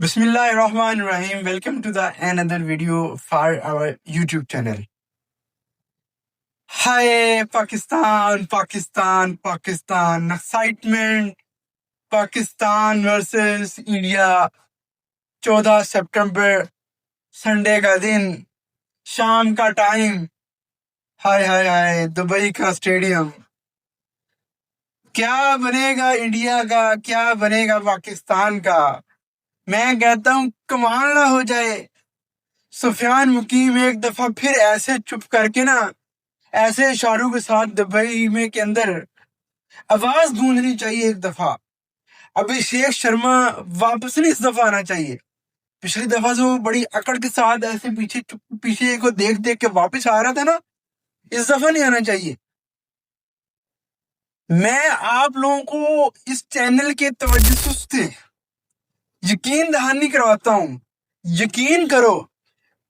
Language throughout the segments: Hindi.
Bismillahirrahmanirrahim. Welcome to the another video for our YouTube channel. Hi Pakistan, Pakistan, Pakistan. Excitement. Pakistan versus India. 14 September Sunday का दिन, शाम का टाइम. हाय हाय हाय, दुबई का स्टेडियम. क्या बनेगा इंडिया का, क्या बनेगा पाकिस्तान का? मैं कहता हूँ कमाल ना हो जाए. सुफियान मुकीम एक दफा फिर ऐसे चुप करके ना, ऐसे इशारों के साथ दुबई में के अंदर आवाज गूंजनी चाहिए एक दफा. अभिषेक शर्मा वापस नहीं इस दफा आना चाहिए. पिछली दफा से वो बड़ी अकड़ के साथ ऐसे पीछे को देख देख के वापस आ रहा था ना, इस दफा नहीं आना चाहिए. मैं आप लोगों को इस चैनल के तवज्जुस से यकीन दहानी करवाता हूँ. यकीन करो,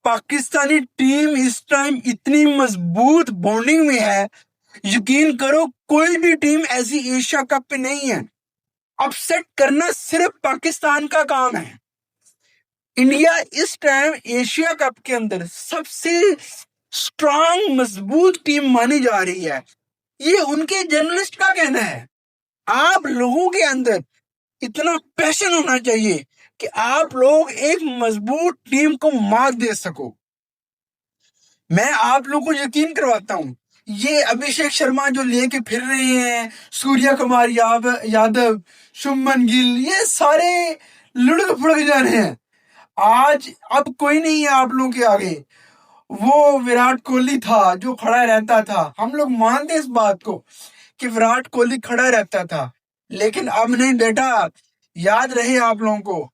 पाकिस्तानी टीम इस टाइम इतनी मजबूत बॉन्डिंग में है. यकीन करो, कोई भी टीम ऐसी एशिया कप पे नहीं है. अपसेट करना सिर्फ पाकिस्तान का काम है. इंडिया इस टाइम एशिया कप के अंदर सबसे स्ट्रांग मजबूत टीम मानी जा रही है. ये उनके जर्नलिस्ट का कहना है. आप लोगों के अंदर इतना पैशन होना चाहिए कि आप लोग एक मजबूत टीम को मात दे सको. मैं आप लोगों को यकीन करवाता हूं, ये अभिषेक शर्मा जो लेके फिर रहे हैं, सूर्य कुमार यादव, शुभमन गिल, ये सारे लुढ़क फुड़क जा रहे हैं. आज अब कोई नहीं है आप लोगों के आगे. वो विराट कोहली था जो खड़ा रहता था. हम लोग मानते इस बात को कि विराट कोहली खड़ा रहता था, लेकिन अब नहीं बेटा. याद रहे आप लोगों को,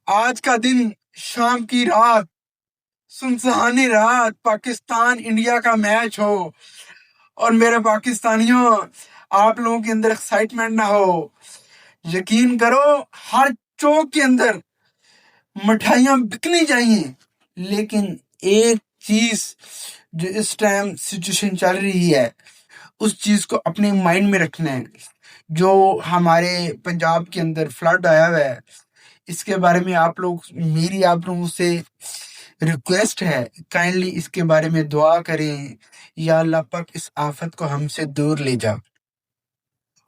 आज का दिन, शाम की रात, सुनसहानी रात, पाकिस्तान इंडिया का मैच हो और मेरे पाकिस्तानियों, आप लोगों के अंदर एक्साइटमेंट ना हो. यकीन करो, हर चौक के अंदर मिठाइयां बिकनी चाहिए, लेकिन एक चीज जो इस टाइम सिचुएशन चल रही है, उस चीज को अपने माइंड में रखना है. जो हमारे पंजाब के अंदर फ्लड आया हुआ है, इसके बारे में मेरी आप लोगों से रिक्वेस्ट है, काइंडली इसके बारे में दुआ करें. या अल्लाह पाक इस आफत को हमसे दूर ले जा,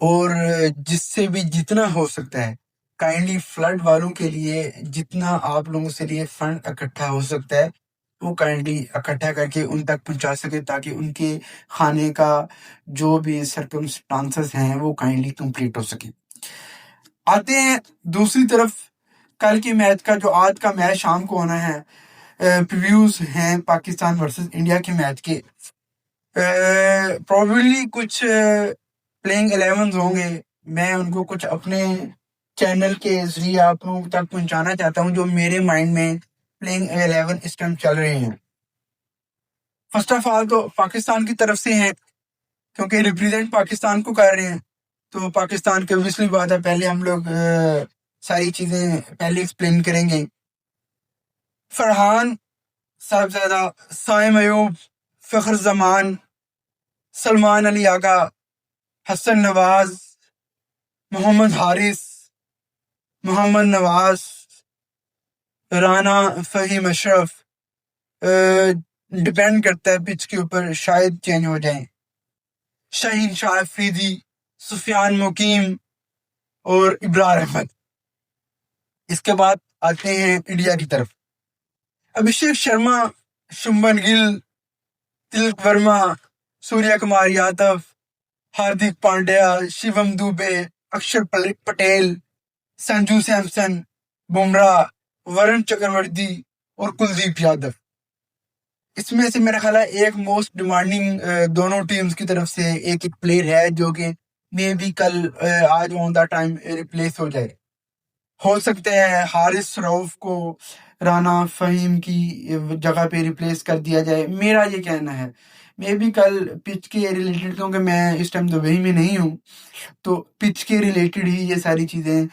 और जिससे भी जितना हो सकता है काइंडली फ्लड वालों के लिए जितना आप लोगों से लिए फंड इकट्ठा हो सकता है, वो काइंडली इकट्ठा करके उन तक पहुंचा सके, ताकि उनके खाने का जो भी सर्कमस्टांसेस हैं वो काइंडली कंप्लीट हो सके. आते हैं दूसरी तरफ, कल के मैच का, जो आज का मैच शाम को होना है. प्रीव्यूज हैं पाकिस्तान वर्सेस इंडिया के मैच के. प्रोबेबली कुछ प्लेइंग 11 होंगे. मैं उनको कुछ अपने चैनल के जरिए आप लोगों तक पहुंचाना चाहता हूं, जो मेरे माइंड में प्लेइंग 11 इस टाइम चल रहे हैं. फर्स्ट ऑफ ऑल तो पाकिस्तान की तरफ से हैं, क्योंकि रिप्रेजेंट पाकिस्तान को कर रहे हैं, तो पाकिस्तान की ऑब्वियसली बात है. पहले हम लोग सारी चीजें पहले एक्सप्लेन करेंगे. फरहान साहबजादा, साइम अयूब, फखर जमान, सलमान अली आगा, हसन नवाज, मोहम्मद हारिस, मोहम्मद नवाज, राना फहीम अशरफ, डिपेंड करता है पिच के ऊपर, शायद चेंज हो जाए. शाहीन शाह अफरीदी, सुफियान मुकीम और इब्रार अहमद. इसके बाद आते हैं इंडिया की तरफ. अभिषेक शर्मा, शुभमन गिल, तिलक वर्मा, सूर्य कुमार यादव, हार्दिक पांड्या, शिवम दुबे, अक्षर पटेल, संजू सैमसन, बुमराह, वरुण चक्रवर्ती और कुलदीप यादव. इसमें से मेरा ख्याल है एक मोस्ट डिमांडिंग दोनों टीम्स की तरफ से एक एक प्लेयर है, जो कि मे भी कल आज ऑन द टाइम रिप्लेस हो जाए. हो सकता है हारिस रऊफ को राना फहीम की जगह पे रिप्लेस कर दिया जाए. मेरा ये कहना है, मे बी कल पिच के रिलेटेड, क्योंकि मैं इस टाइम दुबई में नहीं हूँ, तो पिच के रिलेटेड ही ये सारी चीजें,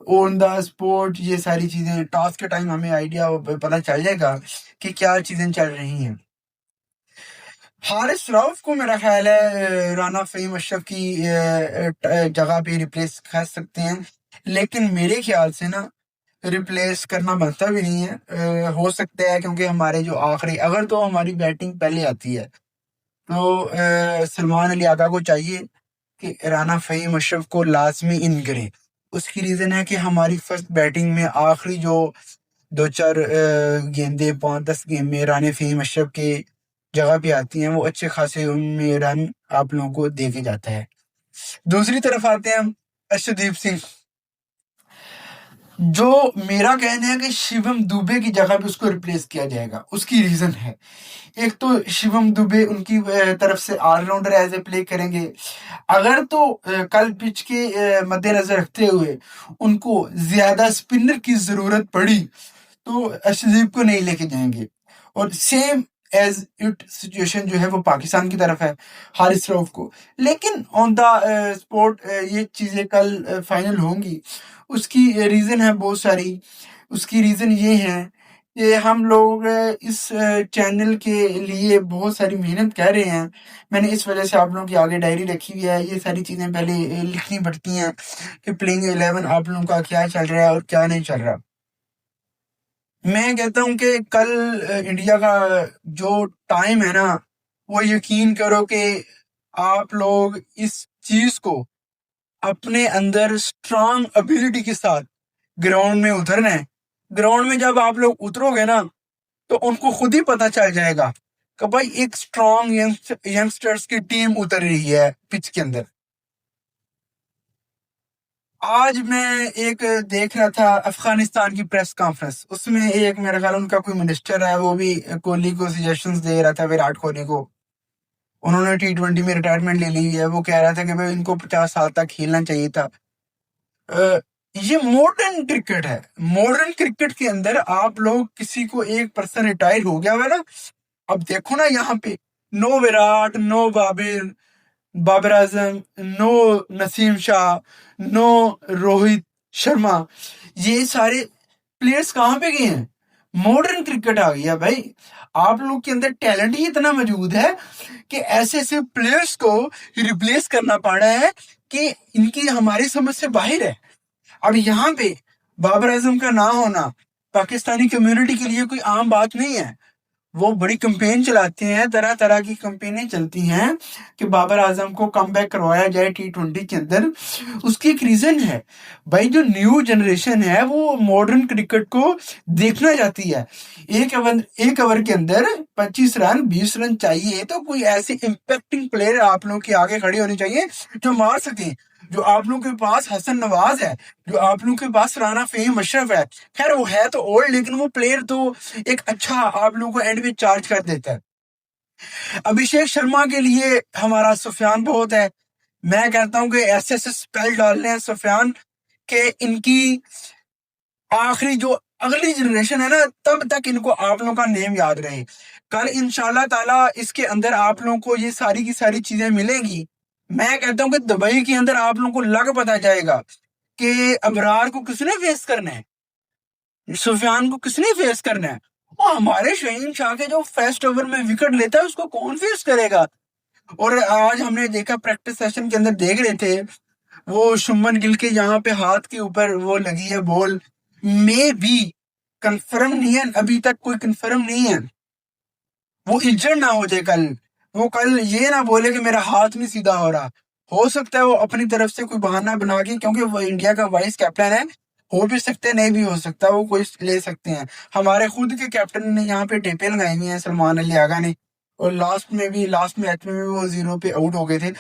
ऑन द स्पॉट ये सारी चीजें, टॉस के टाइम हमें आइडिया पता चल जाएगा कि क्या चीजें चल रही हैं. हारिस रऊफ को मेरा ख्याल है राना फहीम अशरफ की जगह पे रिप्लेस कर सकते हैं, लेकिन मेरे ख्याल से ना रिप्लेस करना बनता भी नहीं है। हो सकता है क्योंकि हमारे जो आखिरी, अगर तो हमारी बैटिंग पहले आती है तो सलमान अली आगा को चाहिए कि राना फ़हीम अशरफ को लाजमी इन करे। उसकी रीज़न है कि हमारी फर्स्ट बैटिंग में आखिरी जो दो चार गेंदे 5-10 गेंद में राना फ़हीम अशरफ के जगह पे आती हैं, वो अच्छे खासे उनमें रन आप लोगों को दे के जाता है। दूसरी तरफ आते हैं हम अर्शदीप सिंह, जो मेरा कहना है कि शिवम दुबे की जगह पे उसको रिप्लेस किया जाएगा। उसकी रीजन है, एक तो शिवम दुबे उनकी तरफ से ऑलराउंडर एज ए प्ले करेंगे। अगर तो कल पिच के मद्देनजर रखते हुए उनको ज्यादा स्पिनर की जरूरत पड़ी तो अर्शदीप को नहीं लेके जाएंगे। और सेम एज इट सिचुएशन जो है वो पाकिस्तान की तरफ है, हारिस रऊफ को। लेकिन ऑन द स्पॉट ये चीजें कल फाइनल होंगी। उसकी रीजन है बहुत सारी। उसकी रीजन ये है कि हम लोग इस चैनल के लिए बहुत सारी मेहनत कर रहे हैं। मैंने इस वजह से आप लोगों की आगे डायरी रखी हुई है। ये सारी चीजें पहले लिखनी पड़ती हैं कि प्लेइंग 11 आप लोगों का क्या चल रहा है और क्या नहीं चल रहा। मैं कहता हूं कि कल इंडिया का जो टाइम है ना, वो यकीन करो कि आप लोग इस चीज को अपने अंदर स्ट्रांग एबिलिटी के साथ ग्राउंड में उतरना है। ग्राउंड में जब आप लोग उतरोगे ना तो उनको खुद ही पता चल जाएगा कि भाई एक स्ट्रांग यंगस्टर्स की टीम उतर रही है पिच के अंदर। आज मैं एक देख रहा था अफगानिस्तान की प्रेस कॉन्फ्रेंस, उसमें एक मेरा ख्याल उनका कोई मिनिस्टर है, वो भी कोहली को सजेशंस दे रहा था, विराट कोहली को। उन्होंने T20 में रिटायरमेंट ले ली है। वो कह रहा था कि भाई इनको 50 साल तक खेलना चाहिए था। ये मॉडर्न क्रिकेट है। मॉडर्न क्रिकेट के अंदर आप लोग किसी को एक पर्सन रिटायर हो गया हुआ ना, अब देखो ना यहाँ पे no Virat, no Babar Azam, no Naseem Shah, no Rohit Sharma, ये सारे प्लेयर्स कहाँ पे गए हैं? मॉडर्न क्रिकेट आ गया भाई। आप लोग के अंदर टैलेंट ही इतना मौजूद है कि ऐसे ऐसे प्लेयर्स को रिप्लेस करना पड़ रहा है कि इनकी हमारी समझ से बाहर है। अब यहाँ पे बाबर आजम का ना होना पाकिस्तानी कम्युनिटी के लिए कोई आम बात नहीं है। वो बड़ी कंपेन चलाते हैं, तरह तरह की कंपेनें चलती हैं कि बाबर आजम को कम बैक करवाया जाए T20 के अंदर। उसकी एक रीजन है भाई, जो न्यू जनरेशन है वो मॉडर्न क्रिकेट को देखना चाहती है। एक ओवर के अंदर 25 रन 20 रन चाहिए, तो कोई ऐसे इंपैक्टिंग प्लेयर आप लोगों के आगे खड़े होने चाहिए जो मार सके। जो आप लोगों के पास हसन नवाज है, जो आप लोगों के पास राना फ़हीम अशरफ है। खैर वो है तो ओल्ड, लेकिन वो प्लेयर तो एक अच्छा आप लोगों को एंड में चार्ज कर देता है। अभिषेक शर्मा के लिए हमारा सुफियान बहुत है। मैं कहता हूं कि ऐसे ऐसे स्पेल डालने हैं सुफियान के इनकी आखिरी जो अगली जनरेशन है ना, तब तक इनको आप लोगों का नेम याद रहे। कल इंशाल्लाह ताला इसके अंदर आप लोगों को ये सारी की सारी चीजें मिलेंगी। मैं कहता हूं कि दुबई के अंदर आप लोगों को लग पता जाएगा कि अबरार को किसने फेस करना है, सुफियान को किसने फेस करना है। वो हमारे शहीन शाह के जो फर्स्ट ओवर में विकेट लेता है उसको कौन फेस करेगा। और आज हमने देखा प्रैक्टिस सेशन के अंदर देख रहे थे, वो शुभमन गिल के यहाँ पे हाथ के ऊपर वो लगी है बॉल, मे बी कंफर्म नहीं है, अभी तक कोई कंफर्म नहीं है। वो इंजर्ड ना हो जाए कल, वो कल ये ना बोले कि मेरा हाथ नहीं सीधा हो रहा। हो सकता है वो अपनी तरफ से कोई बहाना बना के, क्योंकि वो इंडिया का वाइस कैप्टन है, हो भी सकते हैं नहीं भी हो सकता, वो कोई ले सकते हैं। हमारे खुद के कैप्टन ने यहाँ पे टेपे लगाई हुई है, सलमान अली आगा ने। और लास्ट मैच में भी वो 0 पे आउट हो गए थे।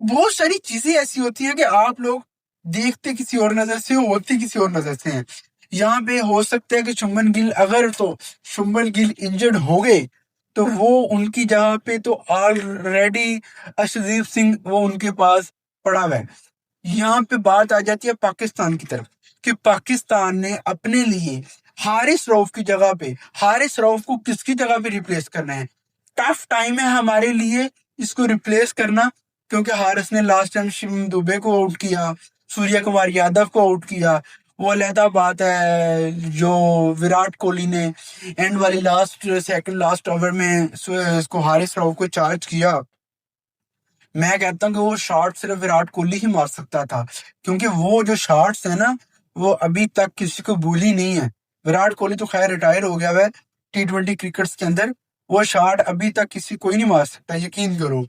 बहुत सारी चीजें ऐसी होती हैं कि आप लोग देखते किसी और नजर से हो, होती किसी और नजर से हैं। यहाँ पे हो सकता है कि शुभमन गिल, अगर तो शुभमन गिल इंजर्ड हो गए तो वो उनकी जगह पे तो ऑलरेडी अर्शदीप सिंह वो उनके पास पड़ा हुआ है। यहाँ पे बात आ जाती है पाकिस्तान की तरफ कि पाकिस्तान ने अपने लिए हारिस रऊफ की जगह पे, हारिस रऊफ को किसकी जगह पे रिप्लेस करना है। टफ टाइम है हमारे लिए इसको रिप्लेस करना, क्योंकि हारिस ने लास्ट टाइम शिवम दुबे को आउट किया, सूर्य कुमार यादव को आउट किया। वो अलहदा बात है जो विराट कोहली ने एंड वाली सेकंड लास्ट ओवर में इसको हारिस रऊफ को चार्ज किया। मैं कहता हूँ कि वो शॉट सिर्फ विराट कोहली ही मार सकता था, क्योंकि वो जो शॉट्स है ना वो अभी तक किसी को भूली नहीं है। विराट कोहली तो खैर रिटायर हो गया है T20 क्रिकेट्स के अंदर, वो शॉट अभी तक किसी कोई नहीं मार सकता, यकीन करो।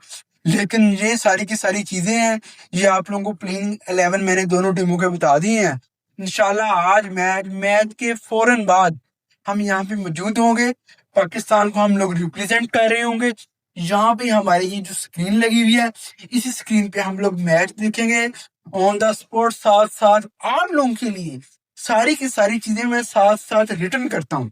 लेकिन ये सारी की सारी चीजें हैं, ये आप लोगों को प्लेइंग 11 मैंने दोनों टीमों के बता दिए हैं। इंशाल्लाह आज मैच के फौरन बाद हम यहाँ पे मौजूद होंगे, पाकिस्तान को हम लोग रिप्रेजेंट कर रहे होंगे। यहाँ पे हमारी ये जो स्क्रीन लगी हुई है, इसी स्क्रीन पे हम लोग मैच देखेंगे ऑन द स्पॉट। साथ साथ आप लोगों के लिए सारी की सारी चीजें मैं साथ साथ रिटर्न करता हूँ,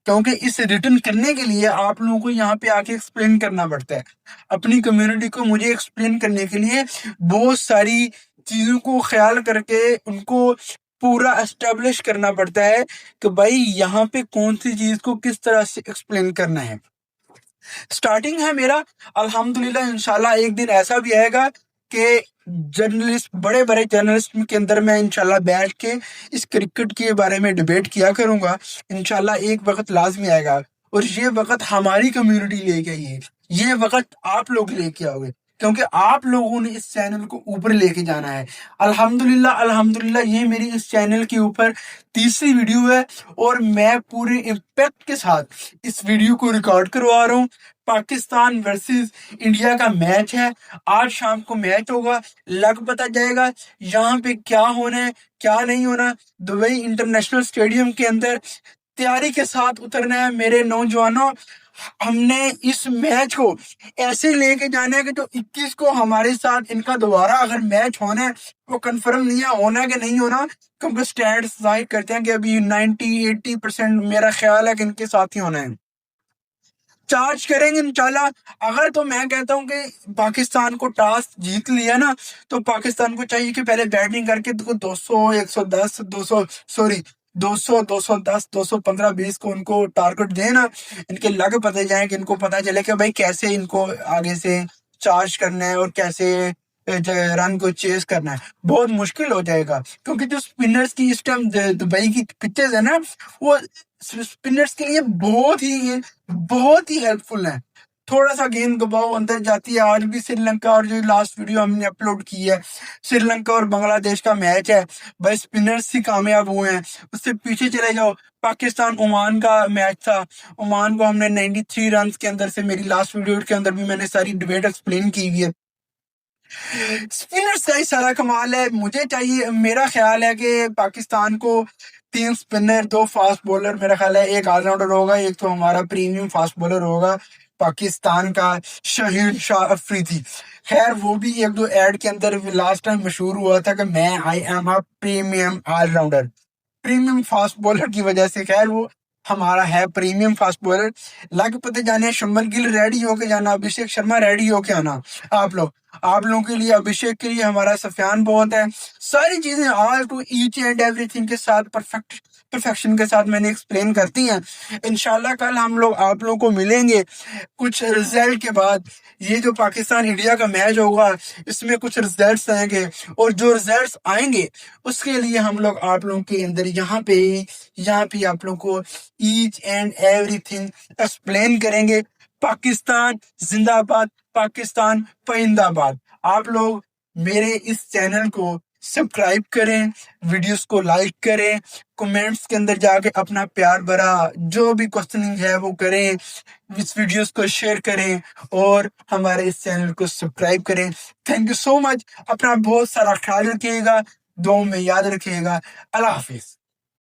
क्योंकि इस रिटर्न करने के लिए आप लोगों को यहाँ पे आके एक्सप्लेन करना पड़ता है। अपनी कम्युनिटी को मुझे एक्सप्लेन करने के लिए बहुत सारी चीजों को ख्याल करके उनको पूरा एस्टेब्लिश करना पड़ता है कि भाई यहाँ पे कौन सी चीज को किस तरह से एक्सप्लेन करना है। स्टार्टिंग है मेरा, अल्हम्दुलिल्लाह इंशाल्लाह एक दिन ऐसा भी आएगा कि जर्नलिस्ट, बड़े बड़े जर्नलिस्ट के अंदर मैं इंशाल्लाह बैठ के इस क्रिकेट के बारे में डिबेट किया करूंगा। इंशाल्लाह एक वक्त लाजमी आएगा, और ये वक्त हमारी कम्युनिटी लेके आई है, ये वक्त आप लोग लेके आओगे, क्योंकि आप लोगों ने इस चैनल को ऊपर लेके जाना है। अल्हम्दुलिल्लाह अल्हम्दुलिल्लाह ये मेरी इस चैनल के ऊपर तीसरी वीडियो है, और मैं पूरे इम्पैक्ट के साथ इस वीडियो को रिकॉर्ड करवा रहा हूँ। पाकिस्तान वर्सेस इंडिया का मैच है, आज शाम को मैच होगा, लग पता जाएगा यहाँ पे क्या होना है क्या नहीं होना। दुबई इंटरनेशनल स्टेडियम के अंदर तैयारी के साथ उतरना है मेरे नौजवानों। हमने इस मैच को ऐसे लेके जाना है कि जो 21 को हमारे साथ इनका दोबारा अगर मैच होना है, वो कंफर्म नहीं है होना कि नहीं होना, क्योंकि स्टैट्स जाहिर करते हैं कि अभी 90-80% मेरा ख्याल है कि इनके साथ ही होना है। चार्ज करेंगे इंशाल्लाह। अगर तो मैं कहता हूँ कि पाकिस्तान को टॉस जीत लिया ना, तो पाकिस्तान को चाहिए कि पहले बैटिंग करके 200 110 200 सॉरी 200 210 215 20 को उनको टारगेट देना, इनके लग पता जाए कि इनको पता चले कि भाई कैसे इनको आगे से चार्ज करना है और कैसे रन को चेस करना है। बहुत मुश्किल हो जाएगा, क्योंकि जो स्पिनर्स की इस टाइम दुबई की पिचेस है ना, वो स्पिनर्स के लिए बहुत ही हेल्पफुल है। थोड़ा सा गेंद दबाओ अंदर जाती है। आज भी श्रीलंका, और जो लास्ट वीडियो हमने अपलोड की है, श्रीलंका और बांग्लादेश का मैच है, भाई स्पिनर्स ही कामयाब हुए हैं। उससे पीछे चले जाओ, पाकिस्तान ओमान का मैच था, ओमान को हमने 93 रन के अंदर से, मेरी लास्ट वीडियो के अंदर भी मैंने सारी डिबेट एक्सप्लेन की हुई है। स्पिनर्स का ही सारा कमाल है। मुझे चाहिए, मेरा ख्याल है कि पाकिस्तान को 3 स्पिनर 2 फास्ट बॉलर, मेरा ख्याल है एक ऑलराउंडर होगा, एक तो हमारा प्रीमियम फास्ट बॉलर होगा पाकिस्तान का शहीद शाह अफरीदी। खैर वो भी 1-2 एड के अंदर लास्ट टाइम मशहूर हुआ था कि मैं I am a premium allrounder, premium fast bowler की वजह से। खैर वो हमारा है प्रीमियम फास्ट बॉलर। लग पते जाने, शुभमन गिल रेडी होके जाना, अभिषेक शर्मा रेडी होके आना। आप लोगों के लिए, अभिषेक के लिए हमारा सफियान बहुत है। सारी चीजें all to each and everything के साथ परफेक्शन के साथ मैंने एक्सप्लेन करती हैं। इंशाल्लाह कल हम लोग आप लोगों को मिलेंगे कुछ रिजल्ट के बाद। ये जो पाकिस्तान इंडिया का मैच होगा, इसमें कुछ रिजल्ट्स आएंगे, और जो रिजल्ट्स आएंगे उसके लिए हम लोग आप लोगों के अंदर यहाँ पे आप लोगों को ईच एंड एवरीथिंग एक्सप्लेन करेंगे। पाकिस्तान जिंदाबाद, पाकिस्तान परिंदाबाद। आप लोग मेरे इस चैनल को सब्सक्राइब करें, वीडियोस को लाइक करें, कमेंट्स के अंदर जाके अपना प्यार भरा जो भी क्वेश्चनिंग है वो करें, इस वीडियोस को शेयर करें, और हमारे इस चैनल को सब्सक्राइब करें। Thank you so much. अपना बहुत सारा ख्याल रखिएगा, दुआओं में याद रखिएगा। अल्लाह हाफिज।